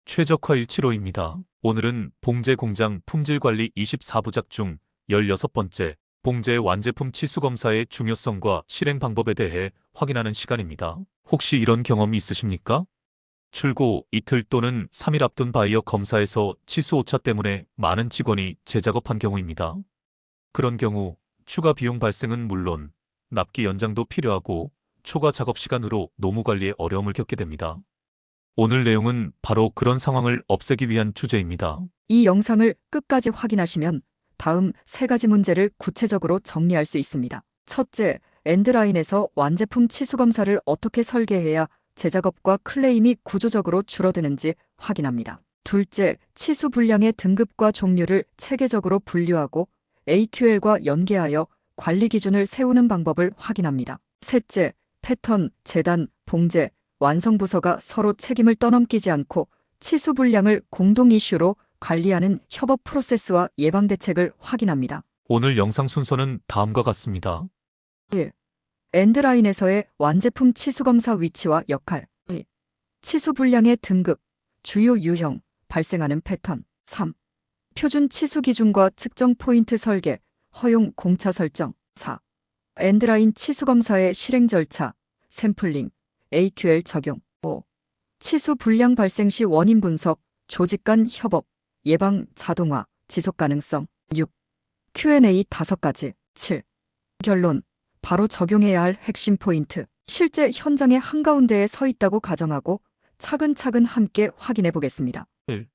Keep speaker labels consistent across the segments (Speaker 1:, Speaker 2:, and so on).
Speaker 1: 최적화일치로입니다. 오늘은 봉제 공장 품질관리 24부작 중 16번째 봉제 완제품 치수검사의 중요성과 실행 방법에 대해 확인하는 시간입니다. 혹시 이런 경험 있으십니까? 출고 이틀 또는 3일 앞둔 바이어 검사에서 치수 오차 때문에 많은 직원이 재작업한 경우입니다. 그런 경우 추가 비용 발생은 물론 납기 연장도 필요하고 초과 작업 시간으로 노무 관리에 어려움을 겪게 됩니다. 오늘 내용은 바로 그런 상황을 없애기 위한 주제입니다.
Speaker 2: 이 영상을 끝까지 확인하시면 다음 3가지 문제를 구체적으로 정리할 수 있습니다. 첫째, 엔드라인에서 완제품 치수 검사를 어떻게 설계해야 재작업과 클레임이 구조적으로 줄어드는지 확인합니다. 둘째, 치수 분량의 등급과 종류를 체계적으로 분류하고 AQL과 연계하여 관리 기준을 세우는 방법을 확인합니다. 셋째, 패턴, 재단, 봉제, 완성 부서가 서로 책임을 떠넘기지 않고 치수 분량을 공동 이슈로 관리하는 협업 프로세스와 예방 대책을 확인합니다.
Speaker 1: 오늘 영상 순서는 다음과 같습니다.
Speaker 2: 1. 엔드라인에서의 완제품 치수 검사 위치와 역할. 2. 치수 분량의 등급, 주요 유형, 발생하는 패턴. 3. 표준 치수 기준과 측정 포인트 설계, 허용 공차 설정. 4. 엔드라인 치수 검사의 실행 절차, 샘플링, AQL 적용. 5. 치수 불량 발생 시 원인 분석, 조직 간 협업, 예방 자동화, 지속 가능성. 6. Q&A 5가지. 7. 결론. 바로 적용해야 할 핵심 포인트. 실제 현장의 한가운데에 서 있다고 가정하고 차근차근 함께 확인해 보겠습니다.
Speaker 1: 1.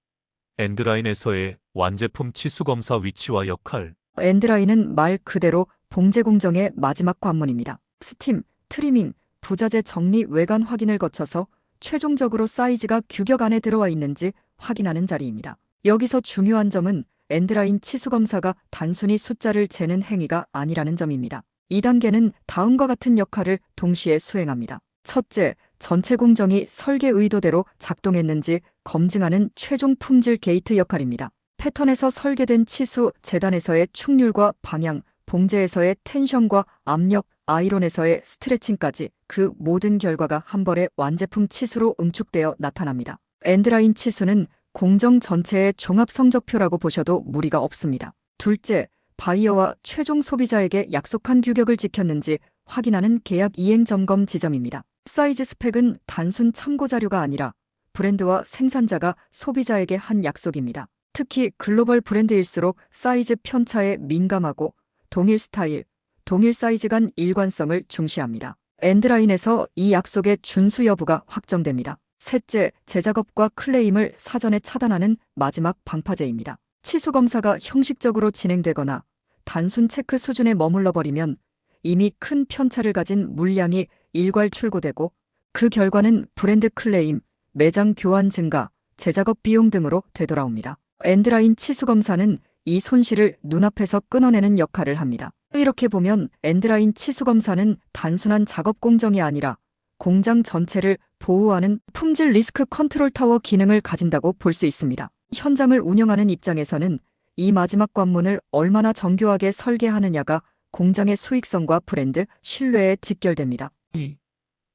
Speaker 1: 엔드라인에서의 완제품 치수 검사 위치와 역할.
Speaker 2: 엔드라인은 말 그대로 봉제 공정의 마지막 관문입니다. 스팀, 트리밍, 부자재 정리 외관 확인을 거쳐서 최종적으로 사이즈가 규격 안에 들어와 있는지 확인하는 자리입니다. 여기서 중요한 점은 엔드라인 치수 검사가 단순히 숫자를 재는 행위가 아니라는 점입니다. 2단계는 다음과 같은 역할을 동시에 수행합니다. 첫째, 전체 공정이 설계 의도대로 작동했는지 검증하는 최종 품질 게이트 역할입니다. 패턴에서 설계된 치수, 재단에서의 축률과 방향, 봉제에서의 텐션과 압력, 아이론에서의 스트레칭까지 그 모든 결과가 한 번에 완제품 치수로 응축되어 나타납니다. 엔드라인 치수는 공정 전체의 종합 성적표라고 보셔도 무리가 없습니다. 둘째, 바이어와 최종 소비자에게 약속한 규격을 지켰는지 확인하는 계약 이행 점검 지점입니다. 사이즈 스펙은 단순 참고 자료가 아니라 브랜드와 생산자가 소비자에게 한 약속입니다. 특히 글로벌 브랜드일수록 사이즈 편차에 민감하고 동일 스타일, 동일 사이즈 간 일관성을 중시합니다. 엔드라인에서 이 약속의 준수 여부가 확정됩니다. 셋째, 재작업과 클레임을 사전에 차단하는 마지막 방파제입니다. 치수 검사가 형식적으로 진행되거나 단순 체크 수준에 머물러 버리면 이미 큰 편차를 가진 물량이 일괄 출고되고 그 결과는 브랜드 클레임, 매장 교환 증가, 재작업 비용 등으로 되돌아옵니다. 엔드라인 치수 검사는 이 손실을 눈앞에서 끊어내는 역할을 합니다. 이렇게 보면 엔드라인 치수 검사는 단순한 작업 공정이 아니라 공장 전체를 보호하는 품질 리스크 컨트롤 타워 기능을 가진다고 볼 수 있습니다. 현장을 운영하는 입장에서는 이 마지막 관문을 얼마나 정교하게 설계하느냐가 공장의 수익성과 브랜드 신뢰에 직결됩니다.
Speaker 1: 2.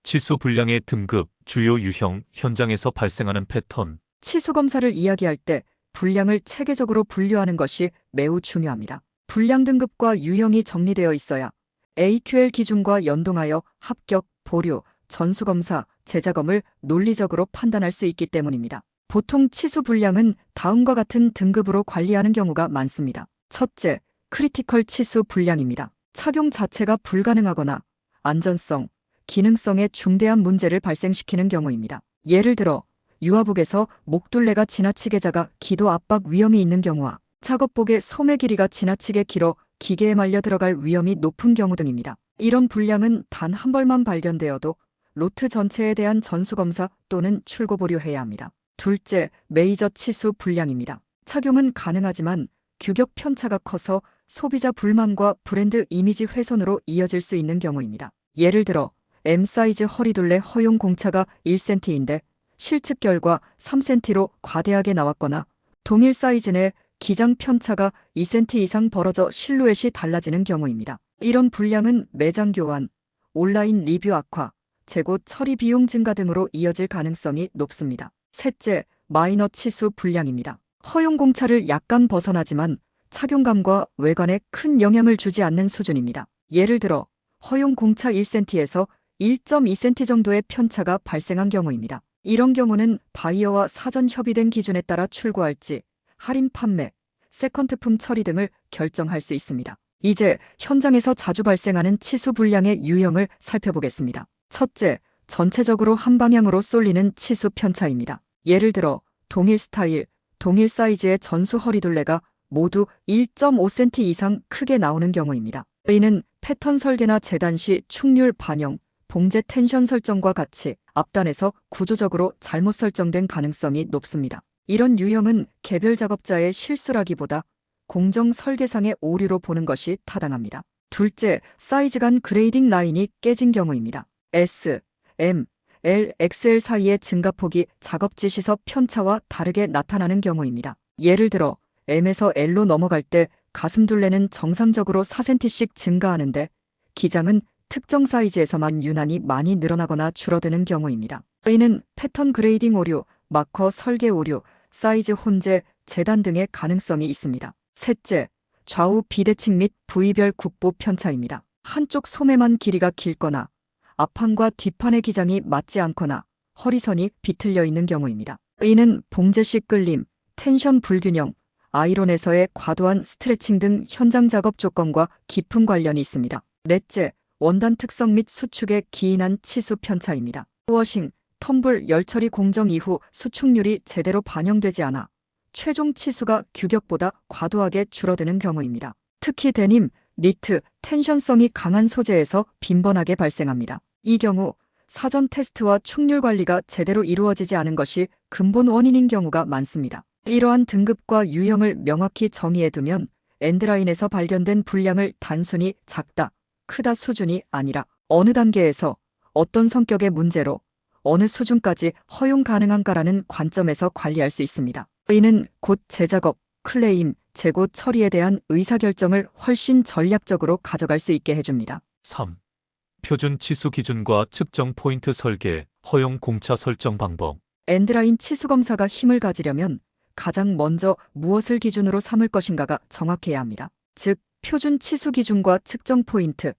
Speaker 1: 치수 분량의 등급, 주요 유형, 현장에서 발생하는 패턴.
Speaker 2: 치수 검사를 이야기할 때 분량을 체계적으로 분류하는 것이 매우 중요합니다. 분량 등급과 유형이 정리되어 있어야 AQL 기준과 연동하여 합격, 보류, 전수검사, 재작업을 논리적으로 판단할 수 있기 때문입니다. 보통 치수 분량은 다음과 같은 등급으로 관리하는 경우가 많습니다. 첫째, 크리티컬 치수 분량입니다. 착용 자체가 불가능하거나 안전성, 기능성에 중대한 문제를 발생시키는 경우입니다. 예를 들어 유아복에서 목둘레가 지나치게 작아 기도 압박 위험이 있는 경우와 작업복의 소매 길이가 지나치게 길어 기계에 말려 들어갈 위험이 높은 경우 등입니다. 이런 분량은 단 한 벌만 발견되어도 로트 전체에 대한 전수검사 또는 출고 보류해야 합니다. 둘째, 메이저 치수 분량입니다. 착용은 가능하지만 규격 편차가 커서 소비자 불만과 브랜드 이미지 훼손으로 이어질 수 있는 경우입니다. 예를 들어 M 사이즈 허리둘레 허용 공차가 1cm인데 실측 결과 3cm로 과대하게 나왔거나 동일 사이즈 내 기장 편차가 2cm 이상 벌어져 실루엣이 달라지는 경우입니다. 이런 분량은 매장 교환, 온라인 리뷰 악화, 재고 처리 비용 증가 등으로 이어질 가능성이 높습니다. 셋째, 마이너 치수 불량입니다. 허용 공차를 약간 벗어나지만 착용감과 외관에 큰 영향을 주지 않는 수준입니다. 예를 들어 허용 공차 1cm에서 1.2cm 정도의 편차가 발생한 경우입니다. 이런 경우는 바이어와 사전 협의된 기준에 따라 출고할지 할인 판매, 세컨드품 처리 등을 결정할 수 있습니다. 이제 현장에서 자주 발생하는 치수 불량의 유형을 살펴보겠습니다. 첫째, 전체적으로 한 방향으로 쏠리는 치수 편차입니다. 예를 들어 동일 스타일, 동일 사이즈의 전수 허리둘레가 모두 1.5cm 이상 크게 나오는 경우입니다. 이는 패턴 설계나 재단 시 축률 반영, 봉제 텐션 설정과 같이 앞단에서 구조적으로 잘못 설정된 가능성이 높습니다. 이런 유형은 개별 작업자의 실수라기보다 공정 설계상의 오류로 보는 것이 타당합니다. 둘째, 사이즈 간 그레이딩 라인이 깨진 경우입니다. S, M, L, XL 사이의 증가폭이 작업 지시서 편차와 다르게 나타나는 경우입니다. 예를 들어 M에서 L로 넘어갈 때 가슴둘레는 정상적으로 4cm씩 증가하는데 기장은 특정 사이즈에서만 유난히 많이 늘어나거나 줄어드는 경우입니다. 이는 패턴 그레이딩 오류, 마커 설계 오류, 사이즈 혼재, 재단 등의 가능성이 있습니다. 셋째, 좌우 비대칭 및 부위별 국부 편차입니다. 한쪽 소매만 길이가 길거나 앞판과 뒷판의 기장이 맞지 않거나 허리선이 비틀려 있는 경우입니다. 이는 봉제식 끌림, 텐션 불균형, 아이론에서의 과도한 스트레칭 등 현장 작업 조건과 깊은 관련이 있습니다. 넷째, 원단 특성 및 수축의 기인한 치수 편차입니다. 워싱, 텀블, 열처리 공정 이후 수축률이 제대로 반영되지 않아 최종 치수가 규격보다 과도하게 줄어드는 경우입니다. 특히 데님, 니트, 텐션성이 강한 소재에서 빈번하게 발생합니다. 이 경우 사전 테스트와 축률 관리가 제대로 이루어지지 않은 것이 근본 원인인 경우가 많습니다. 이러한 등급과 유형을 명확히 정의해두면 엔드라인에서 발견된 불량을 단순히 작다, 크다 수준이 아니라 어느 단계에서 어떤 성격의 문제로 어느 수준까지 허용 가능한가라는 관점에서 관리할 수 있습니다. 이는 곧 재작업, 클레임, 재고 처리에 대한 의사결정을 훨씬 전략적으로 가져갈 수 있게 해줍니다.
Speaker 1: 3. 표준 치수 기준과 측정 포인트 설계, 허용 공차 설정 방법.
Speaker 2: 엔드라인 치수 검사가 힘을 가지려면 가장 먼저 무엇을 기준으로 삼을 것인가가 정확해야 합니다. 즉, 표준 치수 기준과 측정 포인트,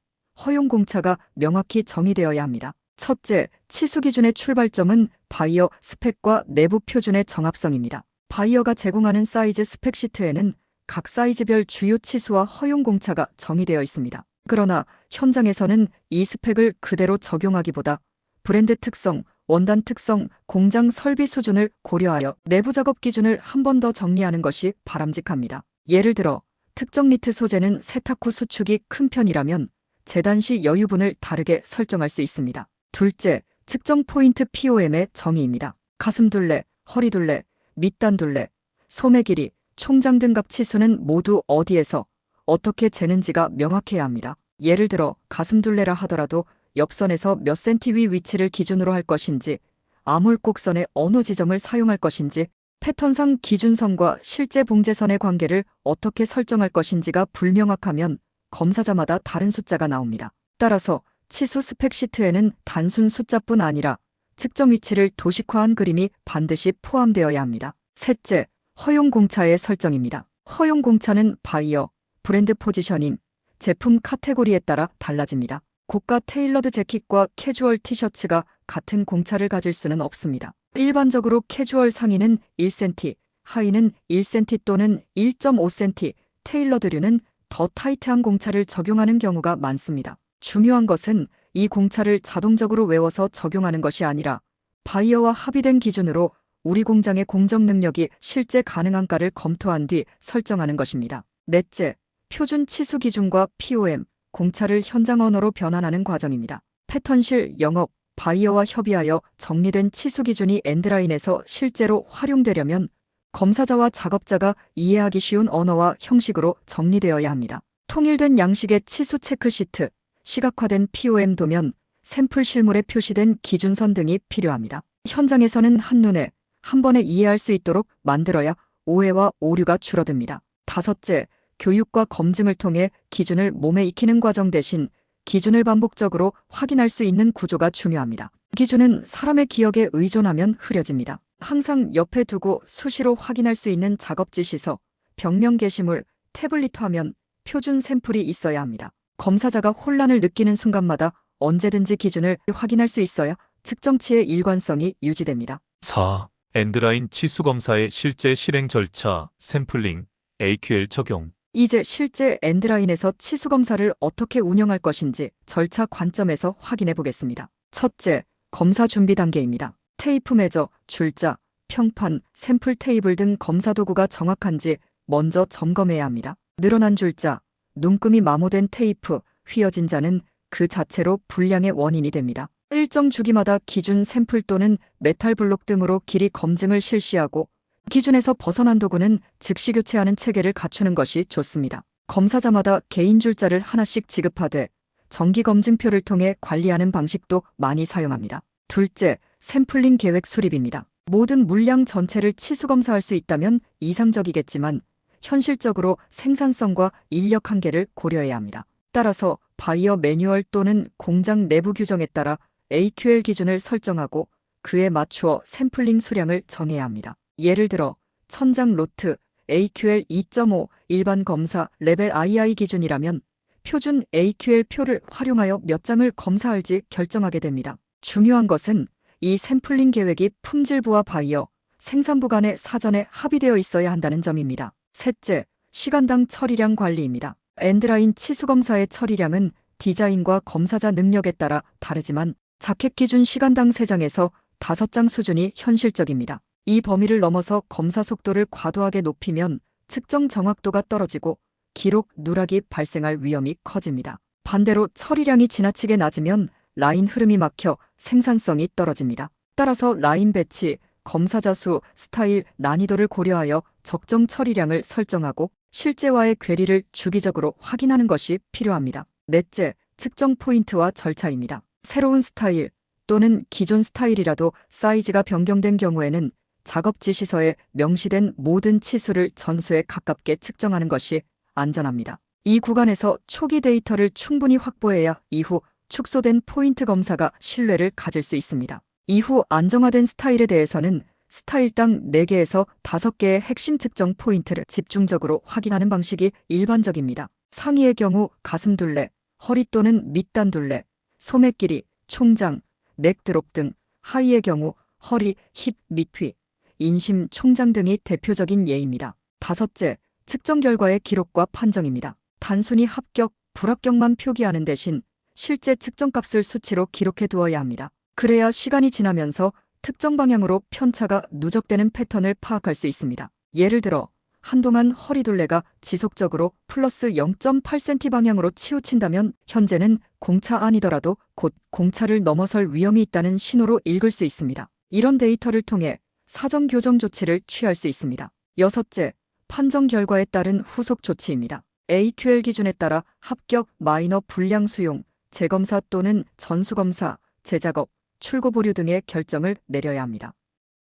Speaker 2: 허용 공차가 명확히 정의되어야 합니다. 첫째, 치수 기준의 출발점은 바이어 스펙과 내부 표준의 정합성입니다. 바이어가 제공하는 사이즈 스펙 시트에는 각 사이즈별 주요 치수와 허용 공차가 정의되어 있습니다. 그러나 현장에서는 이 스펙을 그대로 적용하기보다 브랜드 특성, 원단 특성, 공장 설비 수준을 고려하여 내부 작업 기준을 한 번 더 정리하는 것이 바람직합니다. 예를 들어 특정 니트 소재는 세탁 후 수축이 큰 편이라면 재단 시 여유분을 다르게 설정할 수 있습니다. 둘째, 측정 포인트 POM의 정의입니다. 가슴둘레, 허리둘레, 밑단둘레, 소매 길이, 총장 등 각 치수는 모두 어디에서 어떻게 재는지가 명확해야 합니다. 예를 들어 가슴둘레라 하더라도 옆선에서 몇 센티 위 위치를 기준으로 할 것인지, 아몰곡선의 어느 지점을 사용할 것인지, 패턴상 기준선과 실제 봉제선의 관계를 어떻게 설정할 것인지가 불명확하면 검사자마다 다른 숫자가 나옵니다. 따라서 치수 스펙 시트에는 단순 숫자뿐 아니라 측정 위치를 도식화한 그림이 반드시 포함되어야 합니다. 셋째, 허용 공차의 설정입니다. 허용 공차는 바이어, 브랜드 포지셔닝, 제품 카테고리에 따라 달라집니다. 고가 테일러드 재킷과 캐주얼 티셔츠가 같은 공차를 가질 수는 없습니다. 일반적으로 캐주얼 상의는 1cm, 하의는 1cm 또는 1.5cm, 테일러드류는 더 타이트한 공차를 적용하는 경우가 많습니다. 중요한 것은 이 공차를 자동적으로 외워서 적용하는 것이 아니라 바이어와 합의된 기준으로 우리 공장의 공정 능력이 실제 가능한가를 검토한 뒤 설정하는 것입니다. 넷째, 표준 치수 기준과 POM, 공차를 현장 언어로 변환하는 과정입니다. 패턴실, 영업, 바이어와 협의하여 정리된 치수 기준이 엔드라인에서 실제로 활용되려면 검사자와 작업자가 이해하기 쉬운 언어와 형식으로 정리되어야 합니다. 통일된 양식의 치수 체크 시트, 시각화된 POM 도면, 샘플 실물에 표시된 기준선 등이 필요합니다. 현장에서는 한눈에 한 번에 이해할 수 있도록 만들어야 오해와 오류가 줄어듭니다. 다섯째, 교육과 검증을 통해 기준을 몸에 익히는 과정 대신 기준을 반복적으로 확인할 수 있는 구조가 중요합니다. 기준은 사람의 기억에 의존하면 흐려집니다. 항상 옆에 두고 수시로 확인할 수 있는 작업지 시서, 벽면 게시물, 태블릿 화면, 표준 샘플이 있어야 합니다. 검사자가 혼란을 느끼는 순간마다 언제든지 기준을 확인할 수 있어야 측정치의 일관성이 유지됩니다.
Speaker 1: 4. 엔드라인 치수 검사의 실제 실행 절차, 샘플링, AQL 적용.
Speaker 2: 이제 실제 엔드라인에서 치수 검사를 어떻게 운영할 것인지 절차 관점에서 확인해 보겠습니다. 첫째, 검사 준비 단계입니다. 테이프 메저, 줄자, 평판, 샘플 테이블 등 검사 도구가 정확한지 먼저 점검해야 합니다. 늘어난 줄자, 눈금이 마모된 테이프, 휘어진 자는 그 자체로 불량의 원인이 됩니다. 일정 주기마다 기준 샘플 또는 메탈 블록 등으로 길이 검증을 실시하고 기준에서 벗어난 도구는 즉시 교체하는 체계를 갖추는 것이 좋습니다. 검사자마다 개인 줄자를 하나씩 지급하되 정기 검증표를 통해 관리하는 방식도 많이 사용합니다. 둘째, 샘플링 계획 수립입니다. 모든 물량 전체를 치수 검사할 수 있다면 이상적이겠지만 현실적으로 생산성과 인력 한계를 고려해야 합니다. 따라서 바이어 매뉴얼 또는 공장 내부 규정에 따라 AQL 기준을 설정하고 그에 맞추어 샘플링 수량을 정해야 합니다. 예를 들어 천장 로트 AQL 2.5 일반 검사 레벨 II 기준이라면 표준 AQL 표를 활용하여 몇 장을 검사할지 결정하게 됩니다. 중요한 것은 이 샘플링 계획이 품질부와 바이어, 생산부 간에 사전에 합의되어 있어야 한다는 점입니다. 셋째, 시간당 처리량 관리입니다. 엔드라인 치수 검사의 처리량은 디자인과 검사자 능력에 따라 다르지만 자켓 기준 시간당 3장에서 5장 수준이 현실적입니다. 이 범위를 넘어서 검사 속도를 과도하게 높이면 측정 정확도가 떨어지고 기록 누락이 발생할 위험이 커집니다. 반대로 처리량이 지나치게 낮으면 라인 흐름이 막혀 생산성이 떨어집니다. 따라서 라인 배치, 검사자 수, 스타일, 난이도를 고려하여 적정 처리량을 설정하고 실제와의 괴리를 주기적으로 확인하는 것이 필요합니다. 넷째, 측정 포인트와 절차입니다. 새로운 스타일 또는 기존 스타일이라도 사이즈가 변경된 경우에는 작업 지시서에 명시된 모든 치수를 전수에 가깝게 측정하는 것이 안전합니다. 이 구간에서 초기 데이터를 충분히 확보해야 이후 축소된 포인트 검사가 신뢰를 가질 수 있습니다. 이후 안정화된 스타일에 대해서는 스타일당 4개에서 5개의 핵심 측정 포인트를 집중적으로 확인하는 방식이 일반적입니다. 상의의 경우 가슴둘레, 허리 또는 밑단 둘레, 소매 길이, 총장, 넥드롭 등, 하의의 경우 허리, 힙, 밑휘, 인심, 총장 등이 대표적인 예입니다. 다섯째, 측정 결과의 기록과 판정입니다. 단순히 합격, 불합격만 표기하는 대신 실제 측정값을 수치로 기록해 두어야 합니다. 그래야 시간이 지나면서 특정 방향으로 편차가 누적되는 패턴을 파악할 수 있습니다. 예를 들어 한동안 허리둘레가 지속적으로 플러스 0.8cm 방향으로 치우친다면 현재는 공차 아니더라도 곧 공차를 넘어설 위험이 있다는 신호로 읽을 수 있습니다. 이런 데이터를 통해 사전 교정 조치를 취할 수 있습니다. 여섯째, 판정 결과에 따른 후속 조치입니다. AQL 기준에 따라 합격, 마이너 불량 수용, 재검사 또는 전수검사, 재작업, 출고 보류 등의 결정을 내려야 합니다.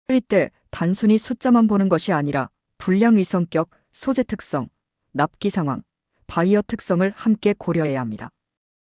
Speaker 2: 이때 단순히 숫자만 보는 것이 아니라 불량의 성격, 소재 특성, 납기 상황, 바이어 특성을 함께 고려해야 합니다.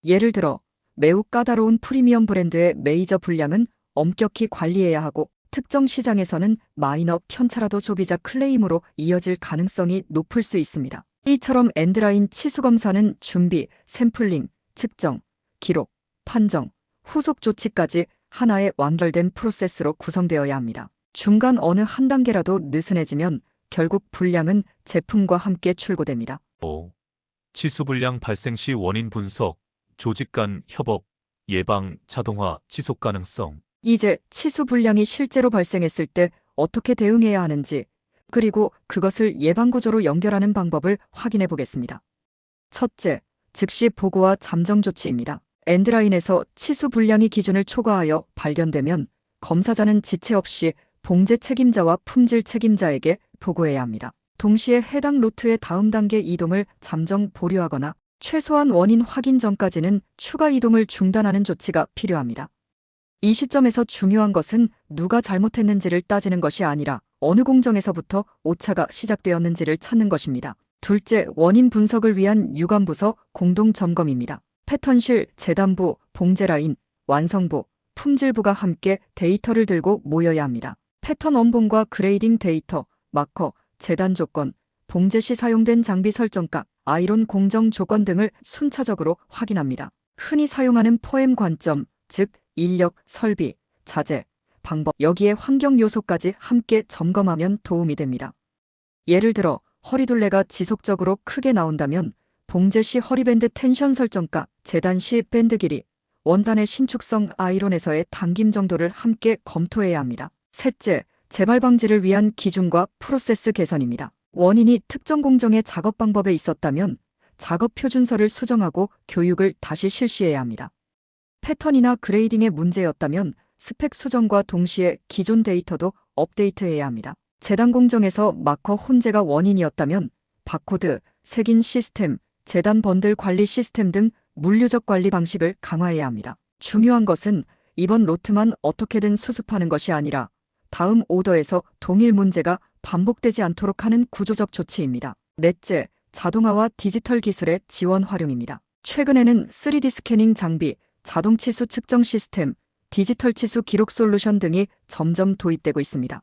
Speaker 2: 예를 들어 매우 까다로운 프리미엄 브랜드의 메이저 불량은 엄격히 관리해야 하고 특정 시장에서는 마이너 편차라도 소비자 클레임으로 이어질 가능성이 높을 수 있습니다. 이처럼 엔드라인 치수 검사는 준비, 샘플링, 측정, 기록, 판정, 후속 조치까지 하나의 완결된 프로세스로 구성되어야 합니다. 중간 어느 한 단계라도 느슨해지면 결국 불량은 제품과 함께 출고됩니다.
Speaker 1: 5. 치수 불량 발생 시 원인 분석, 조직 간 협업, 예방, 자동화, 지속 가능성.
Speaker 2: 이제 치수 불량이 실제로 발생했을 때 어떻게 대응해야 하는지, 그리고 그것을 예방구조로 연결하는 방법을 확인해 보겠습니다. 첫째, 즉시 보고와 잠정 조치입니다. 엔드라인에서 치수 불량이 기준을 초과하여 발견되면 검사자는 지체 없이 봉제 책임자와 품질 책임자에게 보고해야 합니다. 동시에 해당 로트의 다음 단계 이동을 잠정 보류하거나 최소한 원인 확인 전까지는 추가 이동을 중단하는 조치가 필요합니다. 이 시점에서 중요한 것은 누가 잘못했는지를 따지는 것이 아니라 어느 공정에서부터 오차가 시작되었는지를 찾는 것입니다. 둘째, 원인 분석을 위한 유관부서 공동 점검입니다. 패턴실, 재단부, 봉제라인, 완성부, 품질부가 함께 데이터를 들고 모여야 합니다. 패턴 원본과 그레이딩 데이터, 마커, 재단 조건, 봉제 시 사용된 장비 설정값, 아이론 공정 조건 등을 순차적으로 확인합니다. 흔히 사용하는 포엠 관점, 즉 인력, 설비, 자재, 방법, 여기에 환경 요소까지 함께 점검하면 도움이 됩니다. 예를 들어 허리둘레가 지속적으로 크게 나온다면 봉제 시 허리밴드 텐션 설정값, 재단 시 밴드 길이, 원단의 신축성, 아이론에서의 당김 정도를 함께 검토해야 합니다. 셋째, 재발 방지를 위한 기준과 프로세스 개선입니다. 원인이 특정 공정의 작업 방법에 있었다면 작업 표준서를 수정하고 교육을 다시 실시해야 합니다. 패턴이나 그레이딩의 문제였다면 스펙 수정과 동시에 기존 데이터도 업데이트해야 합니다. 재단 공정에서 마커 혼재가 원인이었다면 바코드, 색인 시스템, 재단 번들 관리 시스템 등 물류적 관리 방식을 강화해야 합니다. 중요한 것은 이번 로트만 어떻게든 수습하는 것이 아니라 다음 오더에서 동일 문제가 반복되지 않도록 하는 구조적 조치입니다. 넷째, 자동화와 디지털 기술의 지원 활용입니다. 최근에는 3D 스캐닝 장비, 자동 치수 측정 시스템, 디지털 치수 기록 솔루션 등이 점점 도입되고 있습니다.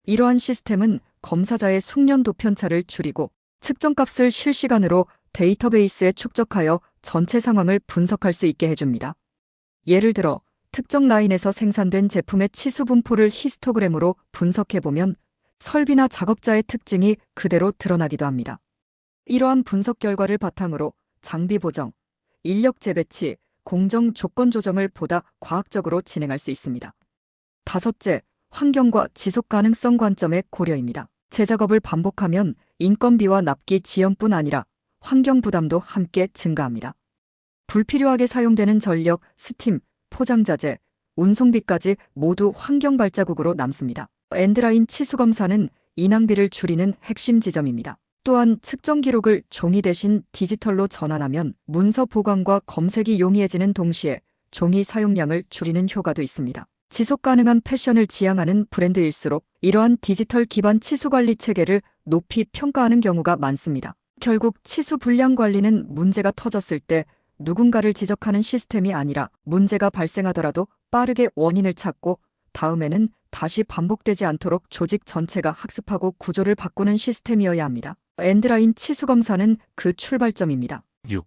Speaker 2: 이러한 시스템은 검사자의 숙련도 편차를 줄이고 측정값을 실시간으로 데이터베이스에 축적하여 전체 상황을 분석할 수 있게 해줍니다. 예를 들어 특정 라인에서 생산된 제품의 치수 분포를 히스토그램으로 분석해보면 설비나 작업자의 특징이 그대로 드러나기도 합니다. 이러한 분석 결과를 바탕으로 장비 보정, 인력 재배치, 공정 조건 조정을 보다 과학적으로 진행할 수 있습니다. 다섯째, 환경과 지속 가능성 관점의 고려입니다. 재작업을 반복하면 인건비와 납기 지연뿐 아니라 환경 부담도 함께 증가합니다. 불필요하게 사용되는 전력, 스팀, 포장자재, 운송비까지 모두 환경 발자국으로 남습니다. 엔드라인 치수 검사는 인항비를 줄이는 핵심 지점입니다. 또한 측정 기록을 종이 대신 디지털로 전환하면 문서 보관과 검색이 용이해지는 동시에 종이 사용량을 줄이는 효과도 있습니다. 지속 가능한 패션을 지향하는 브랜드일수록 이러한 디지털 기반 치수 관리 체계를 높이 평가하는 경우가 많습니다. 결국 치수 불량 관리는 문제가 터졌을 때 누군가를 지적하는 시스템이 아니라 문제가 발생하더라도 빠르게 원인을 찾고 다음에는 다시 반복되지 않도록 조직 전체가 학습하고 구조를 바꾸는 시스템이어야 합니다. 엔드라인 치수 검사는 그 출발점입니다.
Speaker 1: 6.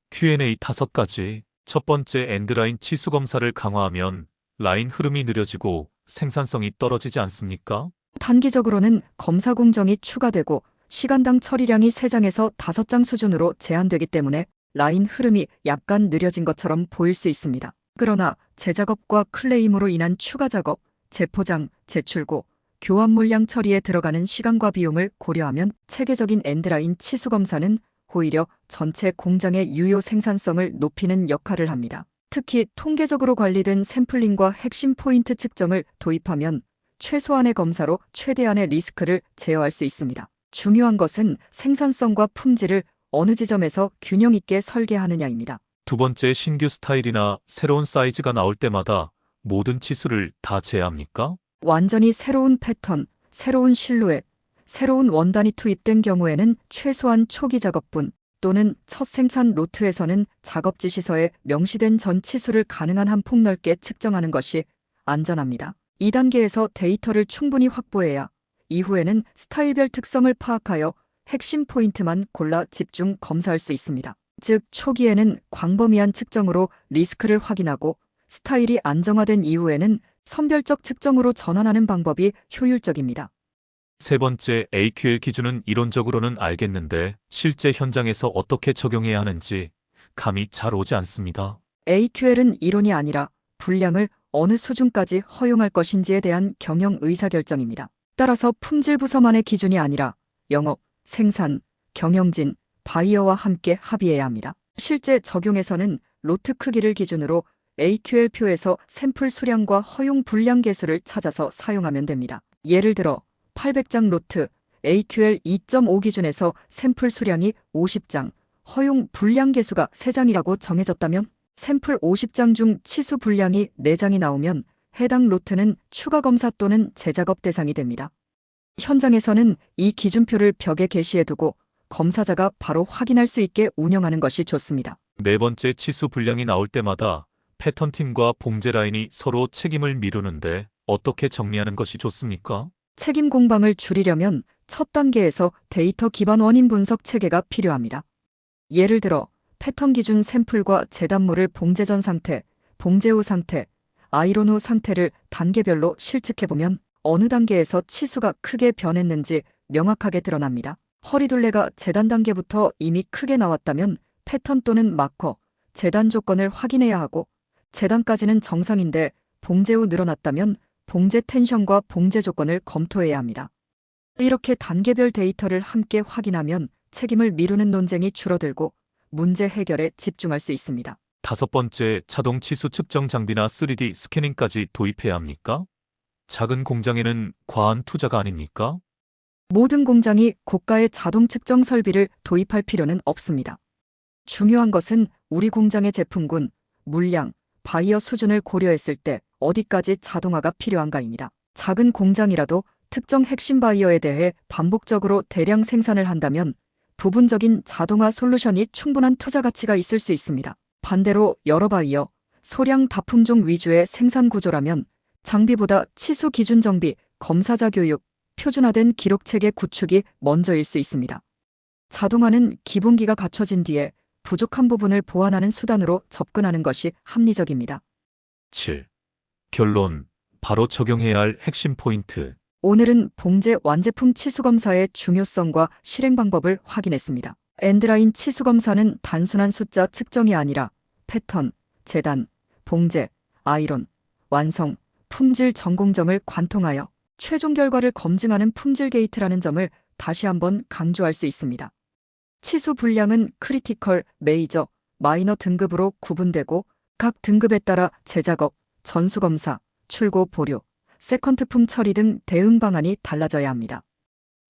Speaker 1: Q&A 5가지. 첫 번째, 엔드라인 치수 검사를 강화하면 라인 흐름이 느려지고 생산성이 떨어지지 않습니까?
Speaker 2: 단기적으로는 검사 공정이 추가되고 시간당 처리량이 3장에서 5장 수준으로 제한되기 때문에 라인 흐름이 약간 느려진 것처럼 보일 수 있습니다. 그러나 재작업과 클레임으로 인한 추가 작업, 재포장, 재출고, 교환 물량 처리에 들어가는 시간과 비용을 고려하면 체계적인 엔드라인 치수 검사는 오히려 전체 공장의 유효 생산성을 높이는 역할을 합니다. 특히 통계적으로 관리된 샘플링과 핵심 포인트 측정을 도입하면 최소한의 검사로 최대한의 리스크를 제어할 수 있습니다. 중요한 것은 생산성과 품질을 어느 지점에서 균형 있게 설계하느냐입니다.
Speaker 1: 두 번째, 신규 스타일이나 새로운 사이즈가 나올 때마다 모든 치수를 다 제압합니까?
Speaker 2: 완전히 새로운 패턴, 새로운 실루엣, 새로운 원단이 투입된 경우에는 최소한 초기 작업분 또는 첫 생산 로트에서는 작업지 시서에 명시된 전 치수를 가능한 한 폭넓게 측정하는 것이 안전합니다. 2단계에서 데이터를 충분히 확보해야 이후에는 스타일별 특성을 파악하여 핵심 포인트만 골라 집중 검사할 수 있습니다. 즉, 초기에는 광범위한 측정으로 리스크를 확인하고 스타일이 안정화된 이후에는 선별적 측정으로 전환하는 방법이 효율적입니다.
Speaker 1: 세 번째, AQL 기준은 이론적으로는 알겠는데 실제 현장에서 어떻게 적용해야 하는지 감이 잘 오지 않습니다.
Speaker 2: AQL은 이론이 아니라 분량을 어느 수준까지 허용할 것인지에 대한 경영 의사결정입니다. 따라서 품질 부서만의 기준이 아니라 영업, 생산, 경영진, 바이어와 함께 합의해야 합니다. 실제 적용에서는 로트 크기를 기준으로 AQL표에서 샘플 수량과 허용 분량 개수를 찾아서 사용하면 됩니다. 예를 들어 800장 로트 AQL 2.5 기준에서 샘플 수량이 50장, 허용 분량 개수가 3장이라고 정해졌다면 샘플 50장 중 치수 분량이 4장이 나오면 해당 로트는 추가 검사 또는 재작업 대상이 됩니다. 현장에서는 이 기준표를 벽에 게시해두고 검사자가 바로 확인할 수 있게 운영하는 것이 좋습니다.
Speaker 1: 네 번째, 치수 분량이 나올 때마다 패턴팀과 봉제 라인이 서로 책임을 미루는데 어떻게 정리하는 것이 좋습니까?
Speaker 2: 책임 공방을 줄이려면 첫 단계에서 데이터 기반 원인 분석 체계가 필요합니다. 예를 들어 패턴 기준 샘플과 재단물을 봉제 전 상태, 봉제 후 상태, 아이론 후 상태를 단계별로 실측해보면 어느 단계에서 치수가 크게 변했는지 명확하게 드러납니다. 허리둘레가 재단 단계부터 이미 크게 나왔다면 패턴 또는 마커, 재단 조건을 확인해야 하고, 재단까지는 정상인데 봉제 후 늘어났다면 봉제 텐션과 봉제 조건을 검토해야 합니다. 이렇게 단계별 데이터를 함께 확인하면 책임을 미루는 논쟁이 줄어들고 문제 해결에 집중할 수 있습니다.
Speaker 1: 5번째, 자동 치수 측정 장비나 3D 스캐닝까지 도입해야 합니까? 작은 공장에는 과한 투자가 아닙니까?
Speaker 2: 모든 공장이 고가의 자동 측정 설비를 도입할 필요는 없습니다. 중요한 것은 우리 공장의 제품군, 물량, 바이어 수준을 고려했을 때 어디까지 자동화가 필요한가입니다. 작은 공장이라도 특정 핵심 바이어에 대해 반복적으로 대량 생산을 한다면 부분적인 자동화 솔루션이 충분한 투자 가치가 있을 수 있습니다. 반대로 여러 바이어, 소량 다품종 위주의 생산 구조라면 장비보다 치수 기준 정비, 검사자 교육, 표준화된 기록 체계 구축이 먼저일 수 있습니다. 자동화는 기본기가 갖춰진 뒤에 부족한 부분을 보완하는 수단으로 접근하는 것이 합리적입니다.
Speaker 1: 7. 결론. 바로 적용해야 할 핵심 포인트.
Speaker 2: 오늘은 봉제 완제품 치수 검사의 중요성과 실행 방법을 확인했습니다. 엔드라인 치수 검사는 단순한 숫자 측정이 아니라 패턴, 재단, 봉제, 아이론, 완성, 품질 전공정을 관통하여 최종 결과를 검증하는 품질 게이트라는 점을 다시 한번 강조할 수 있습니다. 치수 분량은 크리티컬, 메이저, 마이너 등급으로 구분되고 각 등급에 따라 재작업, 전수검사, 출고 보류, 세컨트품 처리 등 대응 방안이 달라져야 합니다.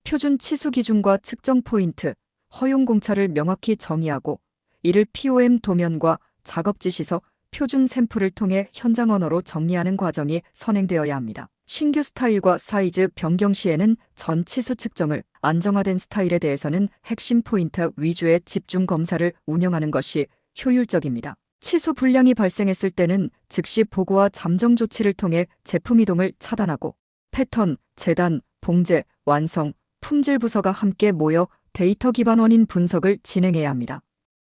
Speaker 2: 표준 치수 기준과 측정 포인트, 허용 공차를 명확히 정의하고 이를 POM 도면과 작업 지시서, 표준 샘플을 통해 현장 언어로 정리하는 과정이 선행되어야 합니다. 신규 스타일과 사이즈 변경 시에는 전 치수 측정을, 안정화된 스타일에 대해서는 핵심 포인트 위주의 집중 검사를 운영하는 것이 효율적입니다. 치수 불량이 발생했을 때는 즉시 보고와 잠정 조치를 통해 제품 이동을 차단하고 패턴, 재단, 봉제, 완성, 품질 부서가 함께 모여 데이터 기반 원인 분석을 진행해야 합니다.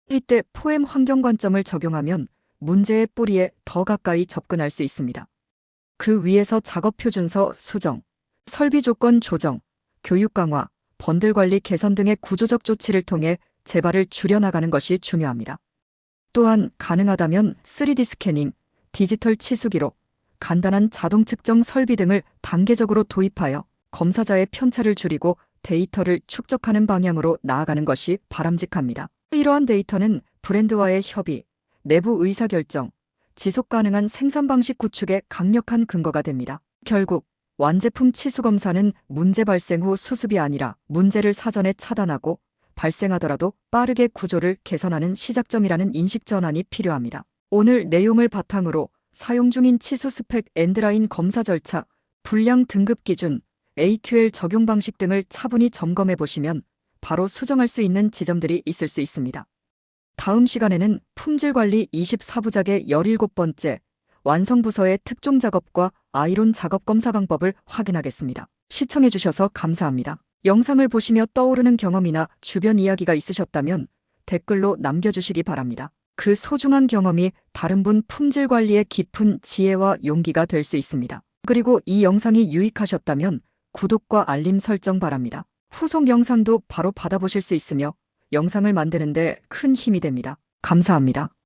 Speaker 2: 이때 포엠 환경 관점을 적용하면 문제의 뿌리에 더 가까이 접근할 수 있습니다. 그 위에서 작업 표준서 수정, 설비 조건 조정, 교육 강화, 번들 관리 개선 등의 구조적 조치를 통해 재발을 줄여나가는 것이 중요합니다. 또한 가능하다면 3D 스캐닝, 디지털 치수 기록, 간단한 자동 측정 설비 등을 단계적으로 도입하여 검사자의 편차를 줄이고 데이터를 축적하는 방향으로 나아가는 것이 바람직합니다. 이러한 데이터는 브랜드와의 협의, 내부 의사결정, 지속 가능한 생산 방식 구축의 강력한 근거가 됩니다. 결국 완제품 치수 검사는 문제 발생 후 수습이 아니라 문제를 사전에 차단하고 발생하더라도 빠르게 구조를 개선하는 시작점이라는 인식 전환이 필요합니다. 오늘 내용을 바탕으로 사용 중인 치수 스펙 엔드라인 검사 절차, 불량 등급 기준, AQL 적용 방식 등을 차분히 점검해 보시면 바로 수정할 수 있는 지점들이 있을 수 있습니다. 다음 시간에는 품질관리 24부작의 17번째, 완성부서의 특종 작업과 아이론 작업 검사 방법을 확인하겠습니다. 시청해 주셔서 감사합니다. 영상을 보시며 떠오르는 경험이나 주변 이야기가 있으셨다면 댓글로 남겨주시기 바랍니다. 그 소중한 경험이 다른 분 품질 관리의 깊은 지혜와 용기가 될 수 있습니다. 그리고 이 영상이 유익하셨다면 구독과 알림 설정 바랍니다. 후속 영상도 바로 받아보실 수 있으며 영상을 만드는데 큰 힘이 됩니다. 감사합니다.